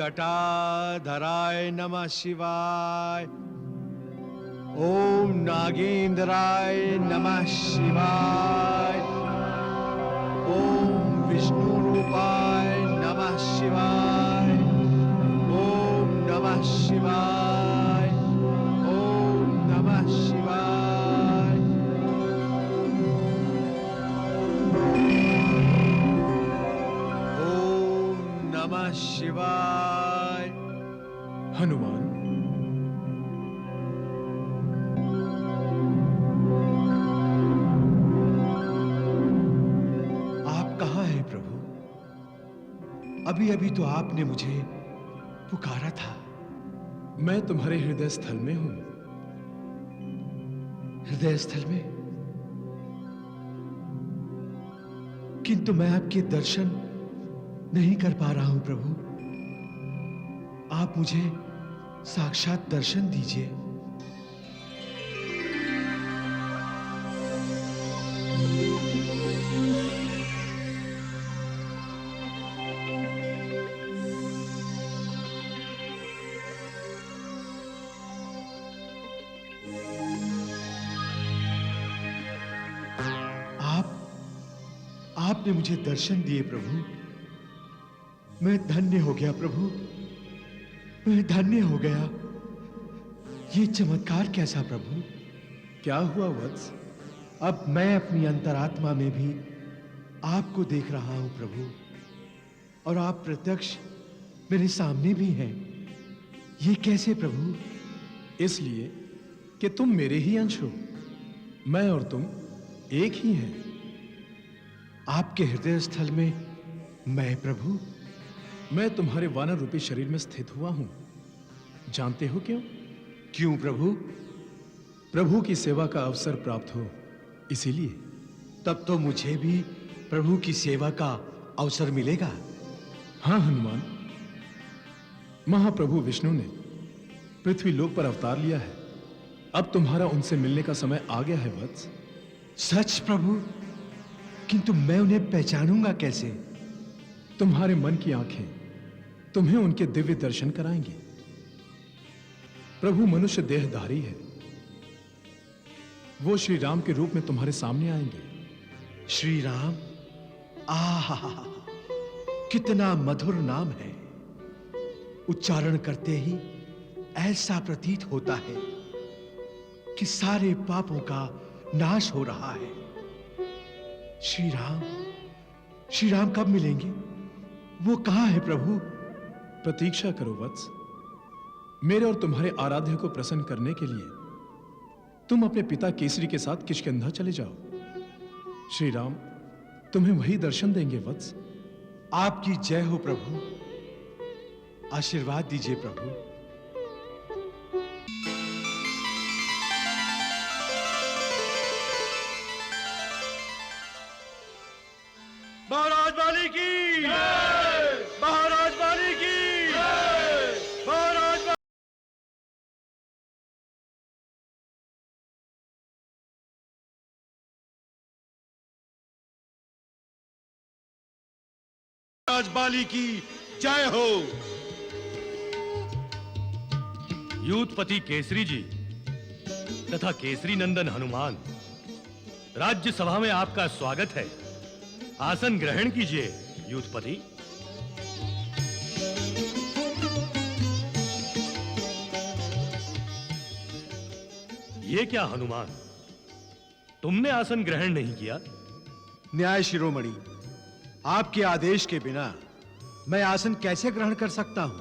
जटाधराय नमः शिवाय। ओम नागेंद्राय नमः शिवाय। ओम विष्णु रूपाय नमः शिवाय। ओम नमः शिवाय। ओम नमः शिवाय। ओम नमः शिवाय। हनुमान, अभी अभी तो आपने मुझे पुकारा था। मैं तुम्हारे हृदय स्थल में हूं। हृदय स्थल में? किंतु मैं आपके दर्शन नहीं कर पा रहा हूं प्रभु। आप मुझे साक्षात दर्शन दीजिए। आपने मुझे दर्शन दिए प्रभु। मैं धन्य हो गया प्रभु। मैं धन्य हो गया। ये चमत्कार कैसा प्रभु? क्या हुआ वत्स? अब मैं अपनी अंतरात्मा में भी आपको देख रहा हूं प्रभु, और आप प्रत्यक्ष मेरे सामने भी हैं। ये कैसे प्रभु? इसलिए कि तुम मेरे ही अंश हो। मैं और तुम एक ही हैं। आपके हृदय स्थल में मैं प्रभु? मैं तुम्हारे वानर रूपी शरीर में स्थित हुआ हूं। जानते हो क्यों? क्यों प्रभु? प्रभु की सेवा का अवसर प्राप्त हो, इसीलिए। तब तो मुझे भी प्रभु की सेवा का अवसर मिलेगा। हां हनुमान, महाप्रभु विष्णु ने पृथ्वी लोक पर अवतार लिया है। अब तुम्हारा उनसे मिलने का समय आ गया है वत्स। सच प्रभु? किंतु मैं उन्हें पहचानूंगा कैसे? तुम्हारे मन की आंखें तुम्हें उनके दिव्य दर्शन कराएंगे। प्रभु मनुष्य देहधारी है। वो श्री राम के रूप में तुम्हारे सामने आएंगे। श्री राम? आहा, कितना मधुर नाम है। उच्चारण करते ही ऐसा प्रतीत होता है कि सारे पापों का नाश हो रहा है। श्री राम कब मिलेंगे? वो कहां है प्रभु? प्रतीक्षा करो वत्स। मेरे और तुम्हारे आराध्य को प्रसन्न करने के लिए तुम अपने पिता केसरी के साथ किष्किंधा चले जाओ। श्री राम तुम्हें वही दर्शन देंगे वत्स। आपकी जय हो प्रभु। आशीर्वाद दीजिए प्रभु। महाराज वाली की जय! महाराज वाली की जय! महाराज वाली की जय हो। यूथपति केसरी जी तथा केसरी नंदन हनुमान, राज्य सभा में आपका स्वागत है। आसन ग्रहण कीजिए यूथपति। ये क्या हनुमान, तुमने आसन ग्रहण नहीं किया? न्याय शिरोमणि, आपके आदेश के बिना मैं आसन कैसे ग्रहण कर सकता हूं?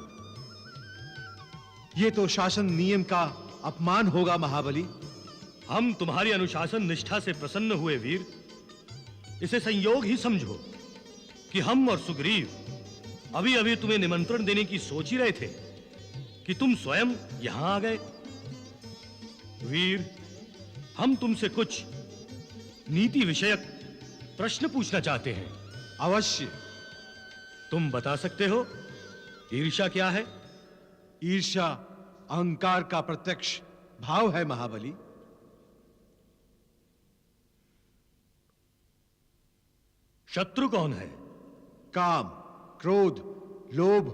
यह तो शासन नियम का अपमान होगा महाबली। हम तुम्हारी अनुशासन निष्ठा से प्रसन्न हुए वीर। इसे संयोग ही समझो कि हम और सुग्रीव अभी अभी तुम्हें निमंत्रण देने की सोच ही रहे थे कि तुम स्वयं यहां आ गए। वीर, हम तुमसे कुछ नीति विषयक प्रश्न पूछना चाहते हैं। अवश्य। तुम बता सकते हो ईर्ष्या क्या है? ईर्ष्या अहंकार का प्रत्यक्ष भाव है महाबली। शत्रु कौन है? काम, क्रोध, लोभ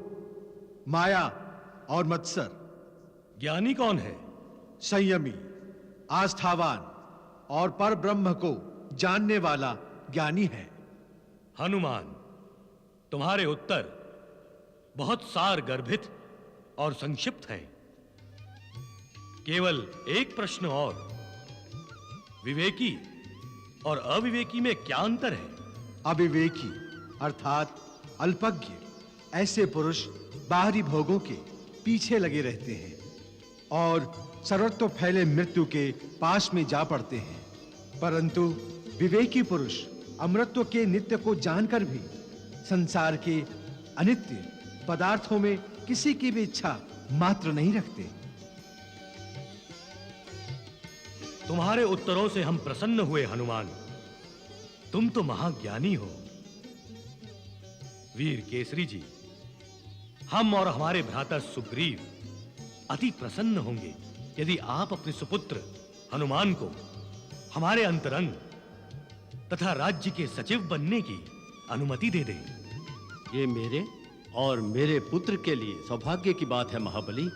माया और मत्सर। ज्ञानी कौन है? संयमी, आस्थावान और पर ब्रह्म को जानने वाला ज्ञानी है। हनुमान, तुम्हारे उत्तर बहुत सार गर्भित और संक्षिप्त हैं। केवल एक प्रश्न और, विवेकी और अविवेकी में क्या अंतर है? अविवेकी अर्थात अल्पज्ञ ऐसे पुरुष बाहरी भोगों के पीछे लगे रहते हैं और सर्वत्र फैले मृत्यु के पास में जा पड़ते हैं, परंतु विवेकी पुरुष अमृतत्व के नित्य को जानकर भी संसार के अनित्य पदार्थों में किसी की भी इच्छा मात्र नहीं रखते। तुम्हारे उत्तरों से हम प्रसन्न हुए हनुमान। तुम तो महाज्ञानी हो। वीर केसरी जी, हम और हमारे भ्राता सुग्रीव अति प्रसन्न होंगे यदि आप अपने सुपुत्र हनुमान को हमारे अंतरंग तथा राज्य के सचिव बनने की अनुमति दे दें। ये मेरे और मेरे पुत्र के लिए सौभाग्य की बात है महाबली।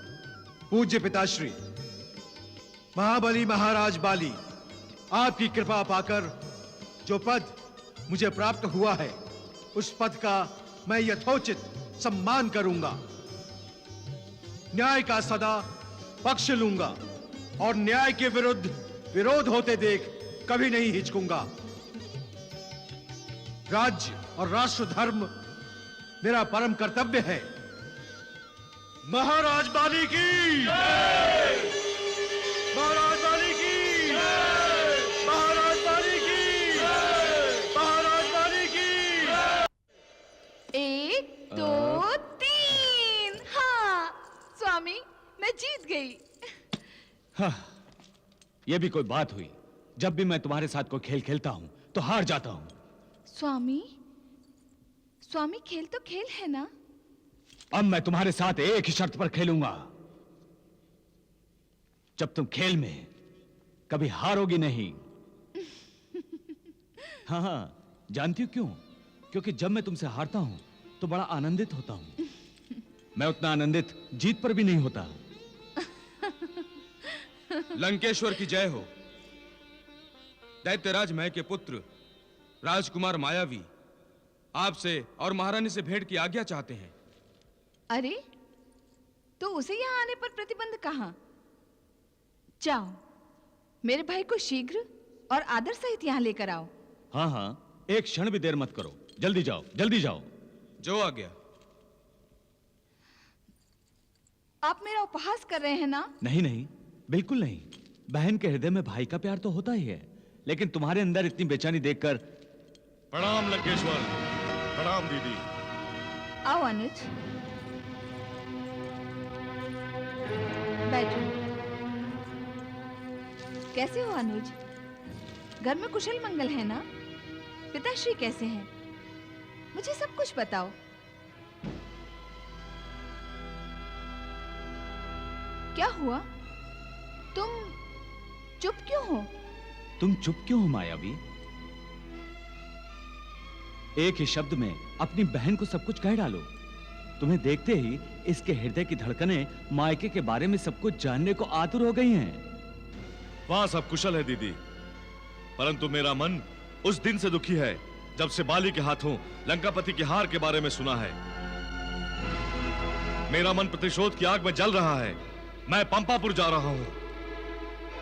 पूज्य पिताश्री, महाबली महाराज बाली, आपकी कृपा पाकर जो पद मुझे प्राप्त हुआ है उस पद का मैं यथोचित सम्मान करूंगा। न्याय का सदा पक्ष लूंगा और न्याय के विरुद्ध विरोध होते देख कभी नहीं हिचकूंगा। राज्य और राष्ट्र धर्म मेरा परम कर्तव्य है। महाराज बाली की जय! महाराज बाली की जय! महाराज बाली की जय! महाराज बाली की जय! 1 2 3। हाँ स्वामी, मैं जीत गई। हाँ, यह भी कोई बात हुई। जब भी मैं तुम्हारे साथ कोई खेल खेलता हूं तो हार जाता हूं। स्वामी, स्वामी खेल तो खेल है ना। अब मैं तुम्हारे साथ एक ही शर्त पर खेलूंगा। जब तुम खेल में कभी हारोगी नहीं। हाँ हाँ, जानती हो क्यों? क्योंकि जब मैं तुमसे हारता हूं तो बड़ा आनंदित होता हूं। मैं उतना आनंदित जीत पर भी नहीं होता। लंकेश्वर की जय हो। दैत्यराज मय के पुत्र राजकुमार मायावी आपसे और महारानी से भेंट की आज्ञा चाहते हैं। अरे, तो उसे यहाँ आने पर प्रतिबंध कहाँ? जाओ, मेरे भाई को शीघ्र और आदर सहित यहाँ लेकर आओ। हाँ हाँ, एक क्षण भी देर मत करो। जल्दी जाओ, जल्दी जाओ। जो आज्ञा। आप मेरा उपहास कर रहे हैं ना? नहीं नहीं, बिल्कुल नहीं। बहन के हृदय में भाई का प्यार तो होता ही है, लेकिन तुम्हारे अंदर इतनी बेचैनी देखकर। प्रणाम लंकेश्वर। प्रणाम दीदी। आओ अनुज, बैठो। कैसे हो अनुज? घर में कुशल मंगल है ना? पिताश्री कैसे हैं? मुझे सब कुछ बताओ। क्या हुआ? तुम चुप क्यों हो? तुम चुप क्यों हो मायावी? एक ही शब्द में अपनी बहन को सब कुछ कह डालो। तुम्हें देखते ही इसके हृदय की धड़कनें मायके के बारे में सब कुछ जानने को आतुर हो गई हैं। वहां सब कुशल है दीदी, परंतु मेरा मन उस दिन से दुखी है जब से बाली के हाथों लंकापति की हार के बारे में सुना है। मेरा मन प्रतिशोध की आग में जल रहा है। मैं पंपापुर जा रहा हूँ।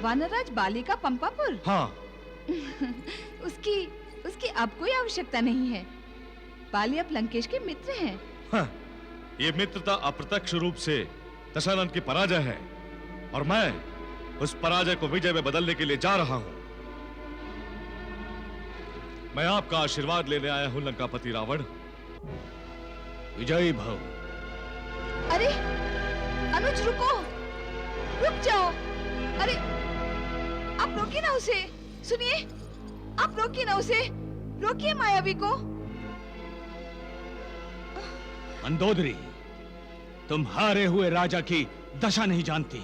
वानरराज बाली का पंपापुर? हाँ। उसकी अब कोई आवश्यकता नहीं है। बाली अब लंकेश के मित्र हैं। हाँ, ये मित्रता अप्रत्यक्ष रूप से दशानन की पराजय है और मैं उस पराजय को विजय में बदलने के लिए जा रहा हूं। मैं आपका आशीर्वाद लेने आया हूं लंकापति रावण। विजयी भव। अरे अनुज, रुको, रुक जाओ। अरे आप रोकिए ना उसे। सुनिए, आप रोकिए ना उसे। रोकिए मायावी को। मंदोदरी, तुम हारे हुए राजा की दशा नहीं जानती।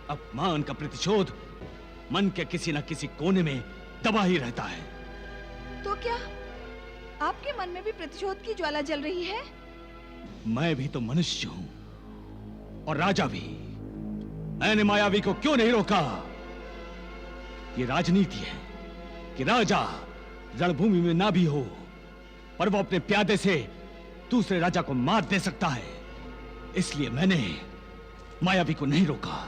अपमान का प्रतिशोध मन के किसी न किसी कोने में दबा ही रहता है। तो क्या आपके मन में भी प्रतिशोध की ज्वाला जल रही है? मैं भी तो मनुष्य हूं और राजा भी। मैंने मायावी को क्यों नहीं रोका? ये राजनीति है कि राजा रणभूमि में ना भी हो पर वो अपने प्यादे से दूसरे राजा को मात दे सकता है। इसलिए मैंने मायावी को नहीं रोका।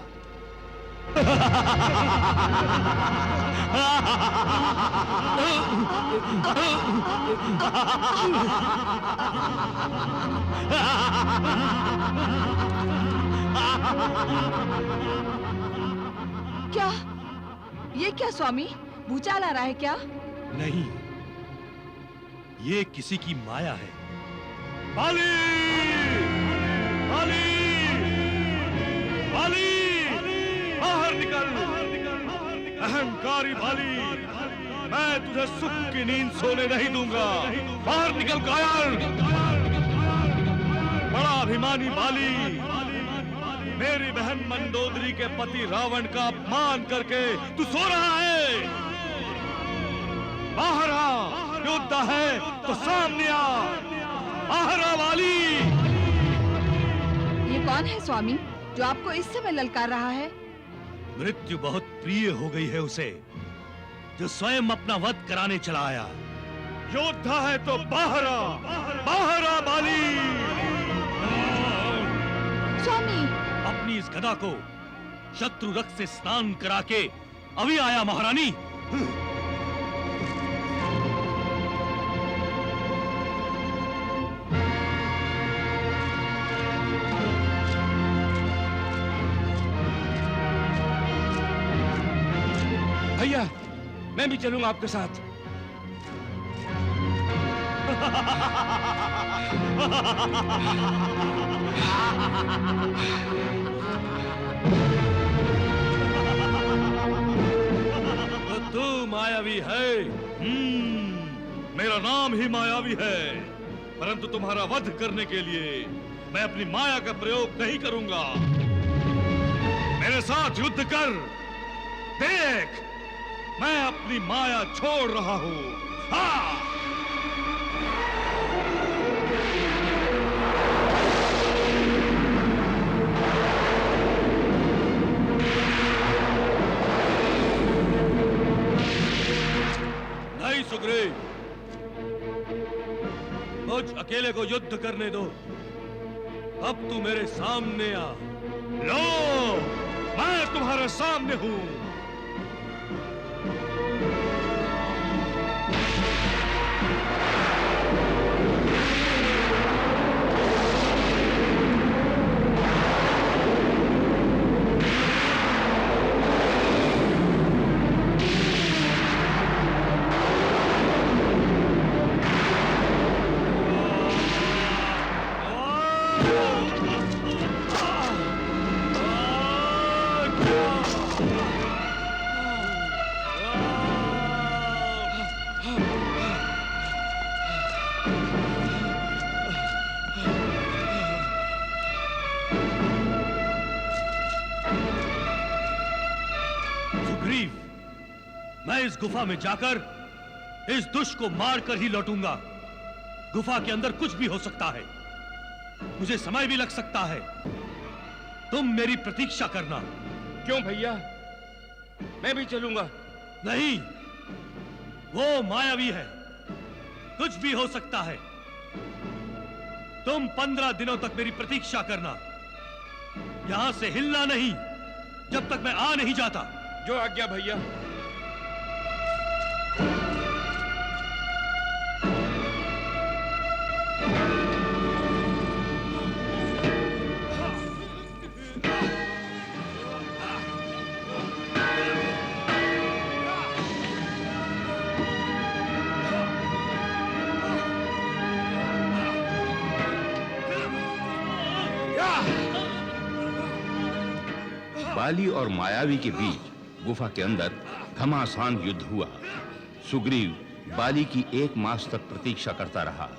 क्या? ये क्या स्वामी, भूचाल आ रहा है क्या? नहीं, ये किसी की माया है। बाली! बाली! बाली! बाहर निकल! अहंकारी बाली! मैं तुझे सुख की नींद सोने नहीं दूंगा। बाहर निकल कायर! बड़ा अभिमानी बाली! मेरी बहन मंदोदरी के पति रावण का अपमान करके तू सो रहा है। बाहर आ, युद्ध है तो सामने आ। बाहर आ वाली। ये कौन है स्वामी जो आपको इस समय ललकार रहा है? मृत्यु बहुत प्रिय हो गई है उसे, जो स्वयं अपना वध कराने चला आया। योद्धा है तो बाहर आ, बाहर आ बाली। स्वामी, अपनी इस गदा को शत्रु रक्त से स्नान करा के अभी आया महारानी। भैया, मैं भी चलूंगा आपके साथ। तो तू मायावी है? मेरा नाम ही मायावी है, परंतु तुम्हारा वध करने के लिए मैं अपनी माया का प्रयोग नहीं करूंगा। मेरे साथ युद्ध कर, देख मैं अपनी माया छोड़ रहा हूं। हाँ! नहीं सुग्रीव, मुझ अकेले को युद्ध करने दो। अब तू मेरे सामने आ। लो, मैं तुम्हारे सामने हूं। मैं इस गुफा में जाकर इस दुष्ट को मारकर ही लौटूंगा। गुफा के अंदर कुछ भी हो सकता है, मुझे समय भी लग सकता है। तुम मेरी प्रतीक्षा करना। क्यों भैया, मैं भी चलूंगा। नहीं, वो मायावी है, कुछ भी हो सकता है। तुम 15 दिनों तक मेरी प्रतीक्षा करना। यहां से हिलना नहीं जब तक मैं आ नहीं जाता। जो आज्ञा भैया। बाली और मायावी के बीच गुफा के अंदर घमासान युद्ध हुआ। सुग्रीव बाली की 1 मास तक प्रतीक्षा करता रहा।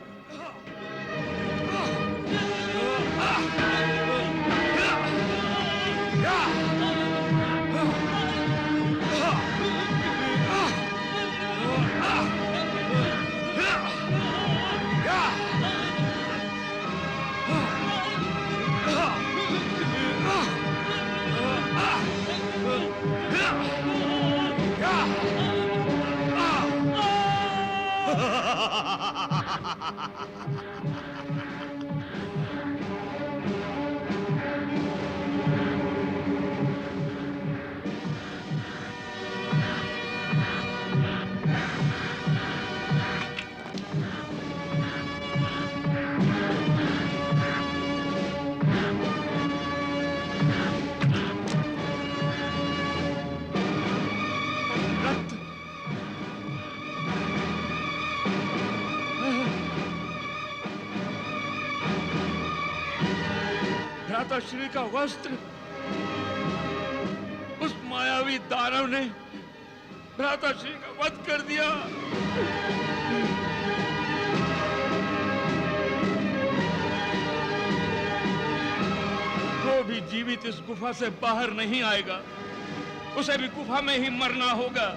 भ्राताश्री का वस्त्र, उस मायावी दानव ने भ्राताश्री का वध कर दिया। वो भी जीवित इस गुफा से बाहर नहीं आएगा, उसे भी गुफा में ही मरना होगा।